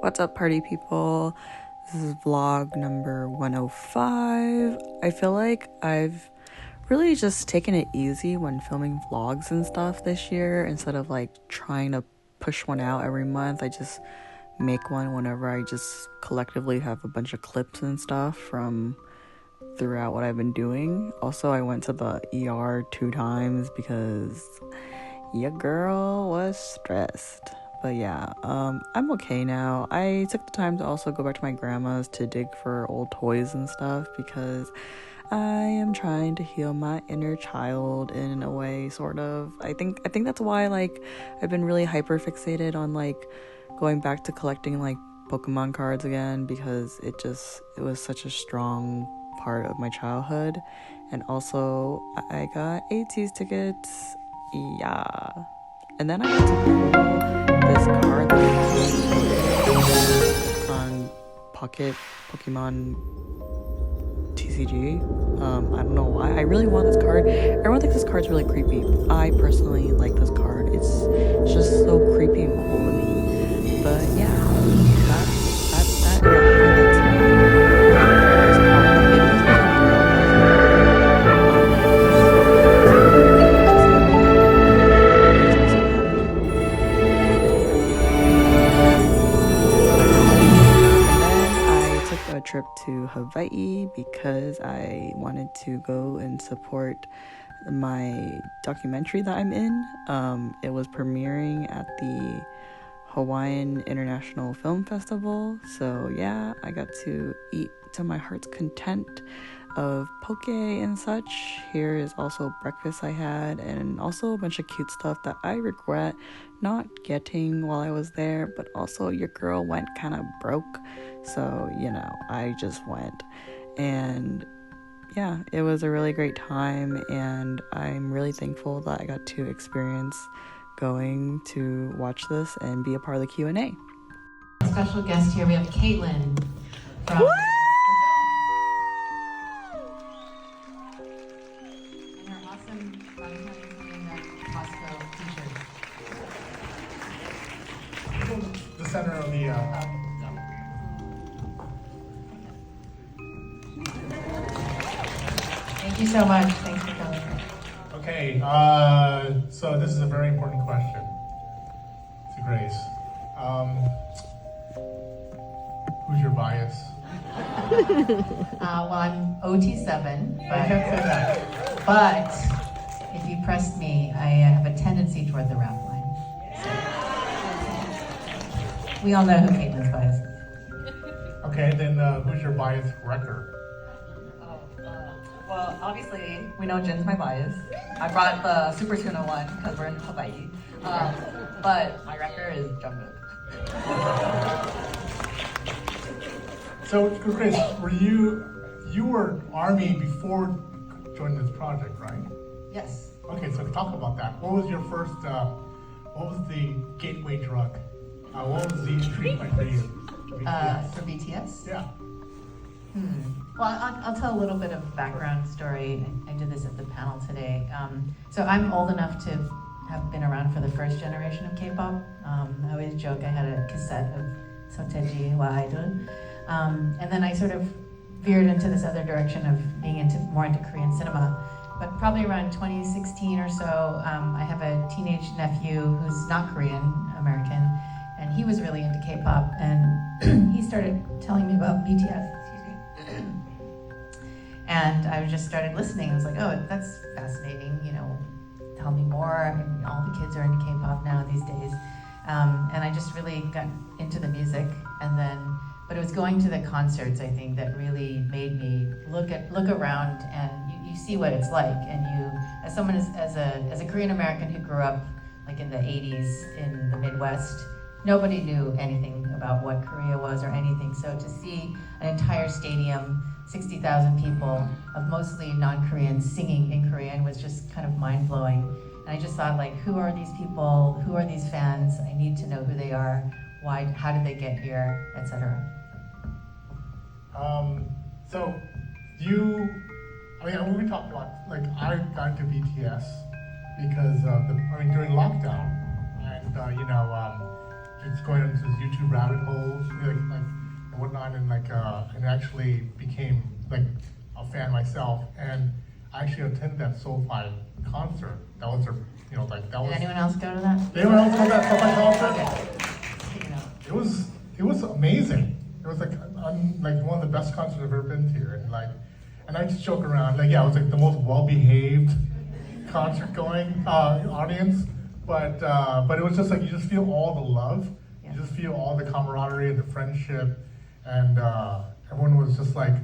What's up, party people? This is vlog number 105. I feel like I've really just taken it easy when filming vlogs and stuff this year. Instead of like trying to push one out every month, I just make one whenever I just collectively have a bunch of clips and stuff from throughout what I've been doing. Also, I went to the ER 2 times because your girl was stressed. But yeah, I'm okay now. I took the time to also go back to my grandma's to dig for old toys and stuff because I am trying to heal my inner child in a way, sort of. I think that's why like I've been really hyper fixated on like going back to collecting like Pokemon cards again, because it was such a strong part of my childhood. And also I got AT's tickets. Yeah. And then I got to pull this card that I on Pocket Pokemon TCG. I don't know why. I really want this card. Everyone thinks this card's really creepy. I personally like this card. It's just so creepy and cool to me. But yeah, that is a highlight trip to Hawaii because I wanted to go and support my documentary that I'm in. It was premiering at the Hawaiian International Film Festival, so yeah, I got to eat to my heart's content of poke and such. Here is also breakfast I had, and also a bunch of cute stuff that I regret not getting while I was there, but also your girl went kind of broke, so you know, I just went. And yeah, it was a really great time, and I'm really thankful that I got to experience going to watch this and be a part of the Q&A. Special guest here, we have Caitlin from... Woo! And her awesome Valentine's Costco t-shirt. The center of the... Thank you so much. Thanks for coming. Okay, so this is a very important question to Grace. Who's your bias? Well, I'm OT7, I can't say that. but if you pressed me, I have a tendency toward the rap line. So. We all know who Caitlin's bias is. Okay, then who's your bias wrecker? Well, obviously, we know Jin's my bias. I brought the Super Tuna one because we're in Hawaii. But my wrecker is Jungkook. So, Grace, you were Army before joining this project, right? Yes. Okay, so talk about that. What was your first, what was the gateway drug? What was the treatment for you? For BTS? Yeah. Well, I'll tell a little bit of background story. I did this at the panel today. So I'm old enough to have been around for the first generation of K-pop. I always joke I had a cassette of Soteji wa Idol. And then I sort of veered into this other direction of being more into Korean cinema. But probably around 2016 or so, I have a teenage nephew who's not Korean, American, and he was really into K-pop, and he started telling me about BTS. And I just started listening. I was like, oh, that's fascinating, you know, tell me more. I mean, all the kids are into K-pop now these days. And I just really got into the music. But it was going to the concerts, I think, that really made me look around, and you see what it's like. And you, as someone, as a Korean American who grew up like in the 80s in the Midwest, nobody knew anything about what Korea was or anything. So to see an entire stadium, 60,000 people of mostly non-Koreans singing in Korean was just kind of mind-blowing. And I just thought, like, who are these people? Who are these fans? I need to know who they are. Why? How did they get here? Etc. So we talked about, like, I got to BTS because during lockdown, and just going into this YouTube rabbit hole, like and whatnot, and actually became like a fan myself. And I actually attended that SoFi concert. That was their, that was. Did anyone else go to that? Did anyone else go to that SoFi concert? Okay. It was amazing. It was like one of the best concerts I've ever been to, and I just joke around it was like the most well-behaved concert going audience, but it was just like you just feel all the love, you just feel all the camaraderie and the friendship, and everyone was just like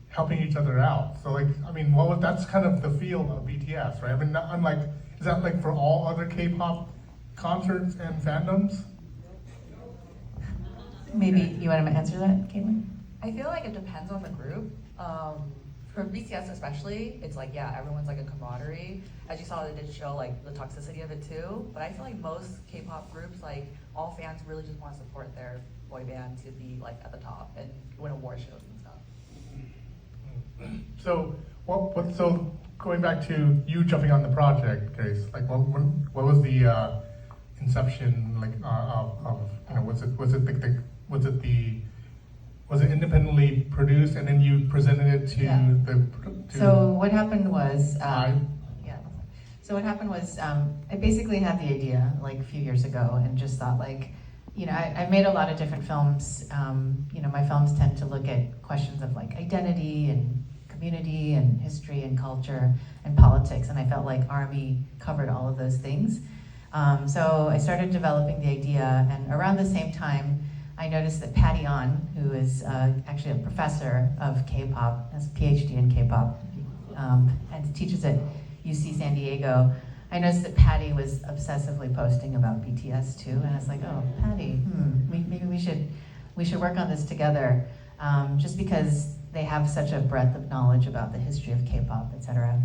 helping each other out. So that's kind of the feel of BTS, right? I mean, unlike, is that like for all other K-pop concerts and fandoms? Maybe you want to answer that, Caitlin? I feel like it depends on the group. For BTS especially, it's like, everyone's like a camaraderie. As you saw, they did show like the toxicity of it too. But I feel like most K-pop groups, like all fans really just want to support their boy band to be like at the top and win award shows and stuff. So, so going back to you jumping on the project, Grace, like what was the inception was it independently produced and then you presented it to So what happened was, I basically had the idea like a few years ago and just thought I've made a lot of different films. My films tend to look at questions of like identity and community and history and culture and politics, and I felt like Army covered all of those things. So I started developing the idea, and around the same time, I noticed that Patty On, who is actually a professor of K-pop, has a PhD in K-pop, and teaches at UC San Diego. I noticed that Patty was obsessively posting about BTS too, and I was like, oh, Patty, maybe we should work on this together, just because they have such a breadth of knowledge about the history of K-pop, etc.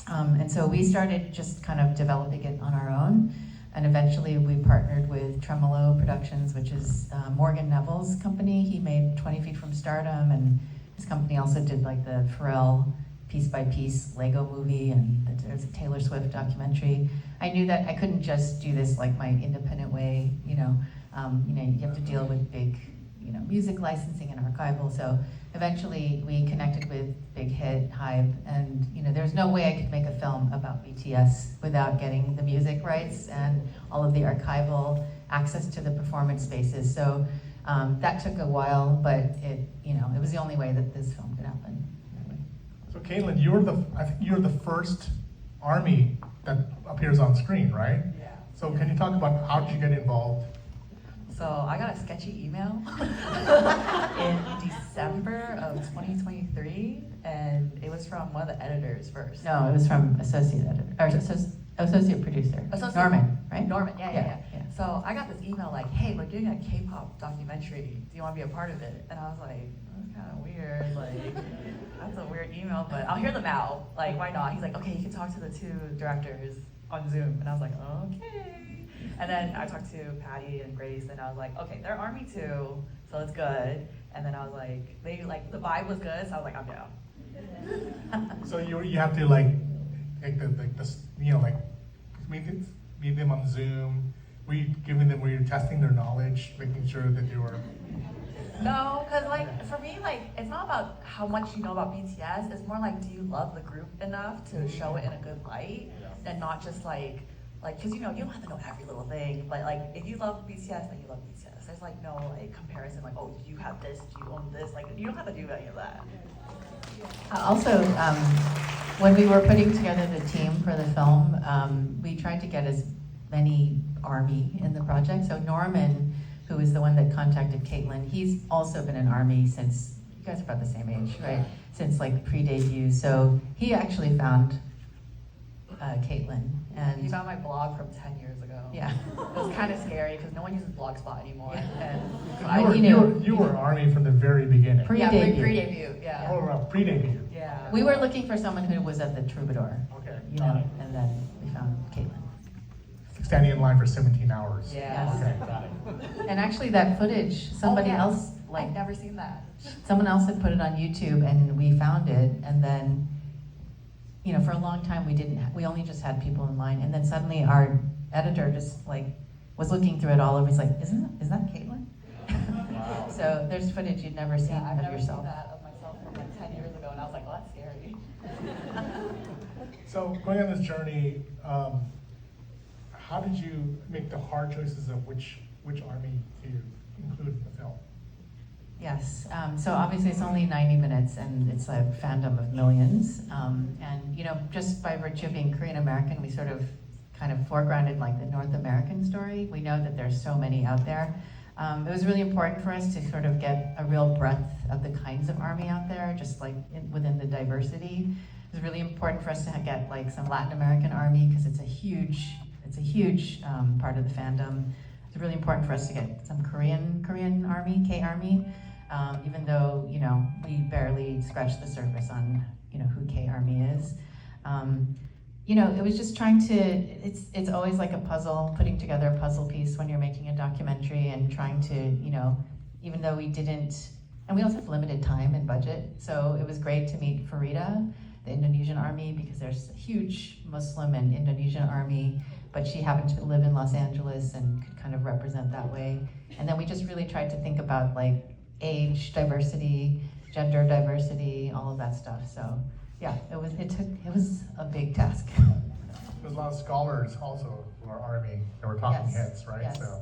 And so we started just kind of developing it on our own. And eventually we partnered with Tremolo Productions, which is Morgan Neville's company. He made 20 Feet from Stardom, and his company also did like the Pharrell Piece by Piece Lego movie, and there's a Taylor Swift documentary. I knew that I couldn't just do this like my independent way, you have to deal with big, music licensing and archival. So eventually we connected with Big Hit, HYBE, and there's no way I could make a film about BTS without getting the music rights and all of the archival access to the performance spaces. So that took a while, but it was the only way that this film could happen. So Caitlin, I think you're the first Army that appears on screen, right? Yeah. So can you talk about how did you get involved? So I got a sketchy email in December of 2023, and it was from one of the editors first. No, it was from associate producer. Norman, right? Norman, yeah. So I got this email like, hey, we're doing a K-pop documentary. Do you want to be a part of it? And I was like, that's kind of weird. Like, that's a weird email, but I'll hear them out. Like, why not? He's like, okay, you can talk to the two directors on Zoom. And I was like, okay. And then I talked to Patty and Grace, and I was like, okay, they're Army too, so it's good. And then I was like, the vibe was good, so I was like, I'm down. So you have to meet them on Zoom. Were you testing their knowledge, making sure that you were? No, because for me, it's not about how much you know about BTS. It's more like, do you love the group enough to show it in a good light, and not just because you don't have to know every little thing. But if you love BTS, then you love BTS. There's no comparison. Oh, you have this, do you own this? You don't have to do any of that. Also, when we were putting together the team for the film, we tried to get as many Army in the project. So Norman, who is the one that contacted Caitlin, he's also been in Army since, you guys are about the same age, right? Since pre-debut. So he actually found Caitlin. And he found my blog from 10 years ago. Yeah. It was kind of scary because no one uses Blogspot anymore. And you were Army from the very beginning. Pre-debut. Pre-debut, yeah. Oh, pre-debut. Yeah. We were looking for someone who was at the Troubadour. Okay. And then we found Caitlin. Standing in line for 17 hours. Yes. Okay, got it. And actually that footage, somebody else, I've never seen that. Someone else had put it on YouTube, and we found it, and then, for a long time we only just had people in line, and then suddenly our editor just was looking through it all over. He's like, is that Caitlin? Wow. So there's footage you'd never seen I've of never yourself. seen that of myself from like 10 years ago, and I was like, well, that's scary. So going on this journey, how did you make the hard choices of which army to include in the film? Yes, so obviously it's only 90 minutes and it's a fandom of millions. And you know, just by virtue of being Korean American, we sort of kind of foregrounded like the North American story. We know that there's so many out there. It was really important for us to sort of get a real breadth of the kinds of army out there, just like within the diversity. It was really important for us to get like some Latin American army because it's a huge part of the fandom. It's really important for us to get some Korean army, K-Army, even though, you know, we barely scratched the surface on, you know, who K-Army is. You know, it was just trying to, it's always like a puzzle, putting together a puzzle piece when you're making a documentary and trying to, you know, even though we didn't, and we also have limited time and budget, so it was great to meet Farida, the Indonesian army, because there's a huge Muslim and Indonesian army, but she happened to live in Los Angeles and could kind of represent that way. And then we just really tried to think about like age diversity, gender diversity, all of that stuff. So yeah, it was a big task. There's a lot of scholars also who are army that were talking Yes, heads, right? yes. So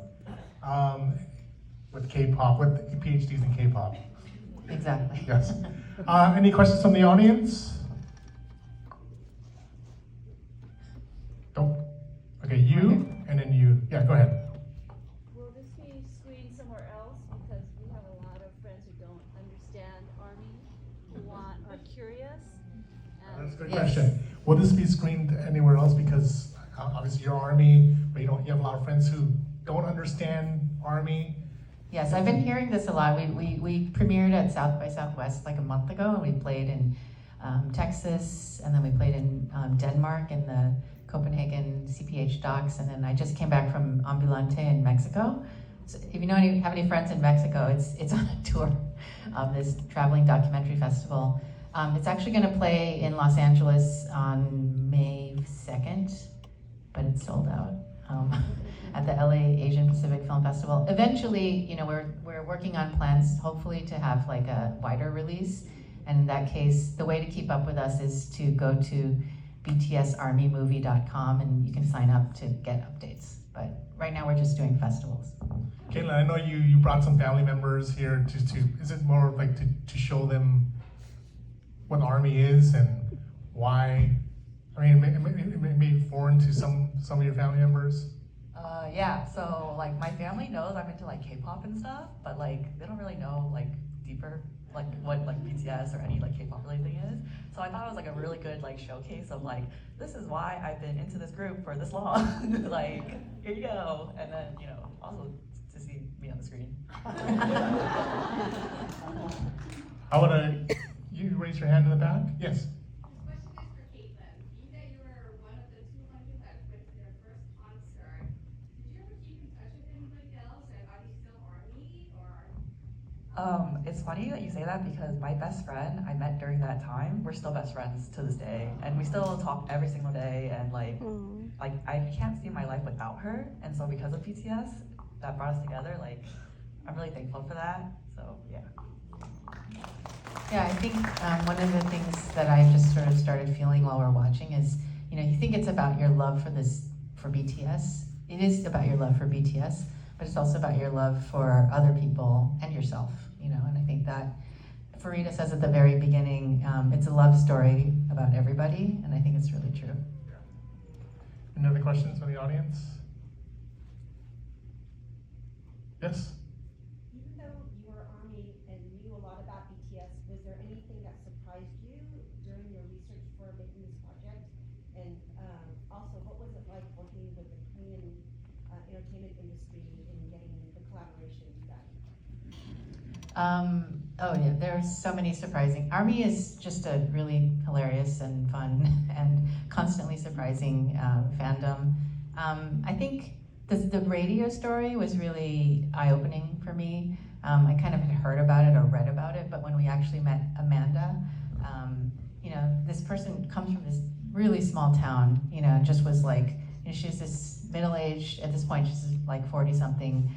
with K-pop, with PhDs in K-pop. Exactly. Yes. Any questions from the audience? Don't. Okay, you, and then you. Yeah, go ahead. Will this be screened somewhere else? Because we have a lot of friends who don't understand Army, who are curious. That's a good Yes. question. Will this be screened anywhere else? Because obviously you're Army, but you have a lot of friends who don't understand Army. Yes, I've been hearing this a lot. We premiered at South by Southwest like a month ago, and we played in Texas, and then we played in Denmark in the Copenhagen CPH docks, and then I just came back from Ambulante in Mexico. So if you have any friends in Mexico, it's on a tour of this traveling documentary festival. It's actually going to play in Los Angeles on May 2nd, but it's sold out. At the LA Asian Pacific Film Festival. Eventually, you know, we're working on plans, hopefully, to have like a wider release. And in that case, the way to keep up with us is to go to btsarmymovie.com and you can sign up to get updates. But right now, we're just doing festivals. Caitlin, I know you brought some family members here to is it more like to show them what Army is and why? I mean, it may be foreign to some of your family members. Yeah, so like my family knows I'm into like K-pop and stuff, but like they don't really know like deeper like what like BTS or any like K-pop related thing is. So I thought it was like a really good like showcase of like, this is why I've been into this group for this long. Like, here you go. And then, you know, also to see me on the screen. I want to, you raise your hand in the back? Yes. This question is for Caitlin. Being that you were one of the 200 that went to their first concert, did you ever keep in touch with anybody else? And are they still Army or? It's funny that you say that because my best friend I met during that time, we're still best friends to this day. And we still talk every single day and like I can't see my life without her. And so because of BTS, that brought us together. Like, I'm really thankful for that. So yeah. Yeah, I think one of the things that I just sort of started feeling while we're watching is, you know, you think it's about your love for BTS. It is about your love for BTS, but it's also about your love for other people and yourself, you know, and I think that Farida says at the very beginning, it's a love story about everybody, and I think it's really true. Any other questions from the audience? Yes? Even though you were Army and knew a lot about BTS, was there anything that surprised you during your research for making this project? And also, what was it like working with the Korean entertainment industry and getting the collaboration done? Oh yeah, there's so many surprising. Army is just a really hilarious and fun and constantly surprising fandom. I think the radio story was really eye-opening for me. I kind of had heard about it or read about it, but when we actually met Amanda, you know, this person comes from this really small town, you know, and just was like, you know, she's this middle-aged, at this point she's like 40-something,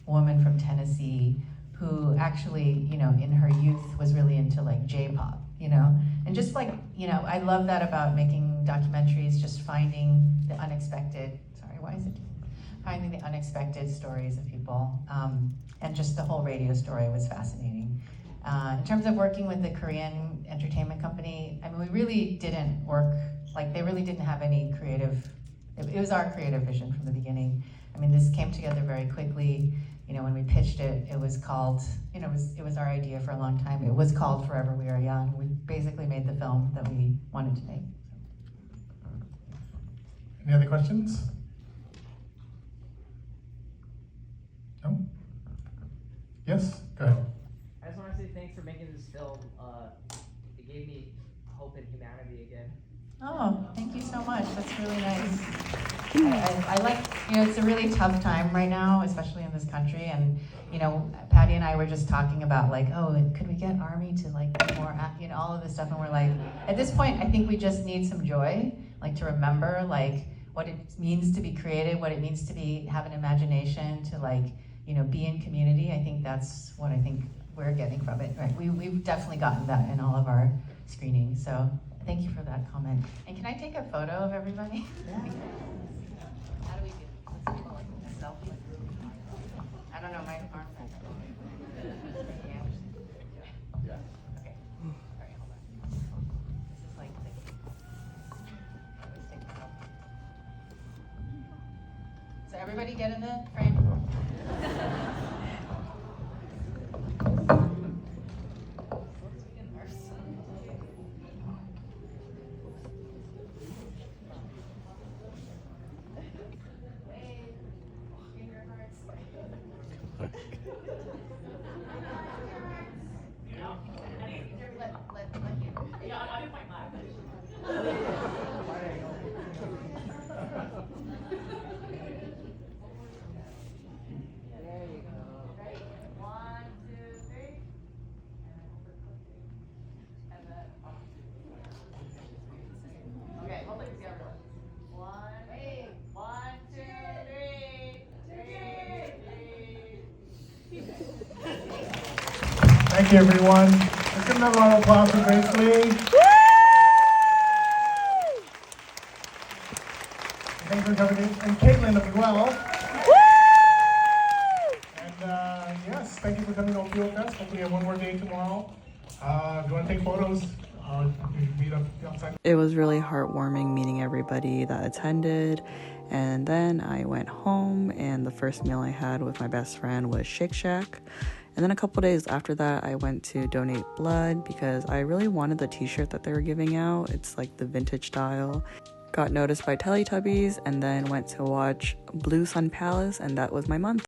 woman from Tennessee who actually, you know, in her youth was really into like J-pop, you know? And just like, you know, I love that about making documentaries, just finding the unexpected, finding the unexpected stories of people. And just the whole radio story was fascinating. In terms of working with the Korean entertainment company, I mean, we really didn't work, like they really didn't have any creative, it was our creative vision from the beginning. I mean, this came together very quickly. You know, when we pitched it, it was called, you know, it was our idea for a long time. It was called Forever We Are Young. We basically made the film that we wanted to make. Any other questions? No? Yes, go ahead. I just want to say thanks for making this film. It gave me hope in humanity again. Oh, thank you so much. That's really nice. I like, you know, it's a really tough time right now, especially in this country. And, you know, Patty and I were just talking about like, oh, could we get Army to like be more, you know, all of this stuff. And we're like, at this point, I think we just need some joy, like to remember like what it means to be creative, what it means to be, have an imagination, to like, you know, be in community. I think that's what I think we're getting from it, right? We've definitely gotten that in all of our screenings. So thank you for that comment. And can I take a photo of everybody? Yeah. How do we do? Let's do like a selfie. I don't know, my arm. Yeah. Okay. All right, hold on. This is like let's take a selfie. So everybody get in the frame. Thank you, everyone. Let's give another round of applause for Grace Lee. Thanks for coming in. And Caitlin as well. And yes, thank you for coming to Ōpio Fest. Hopefully we have one more day tomorrow. If you want to take photos, meet up outside. It was really heartwarming meeting everybody that attended. And then I went home, and the first meal I had with my best friend was Shake Shack. And then a couple days after that, I went to donate blood because I really wanted the t-shirt that they were giving out. It's like the vintage style. Got noticed by Teletubbies, and then went to watch Blue Sun Palace, and that was my month.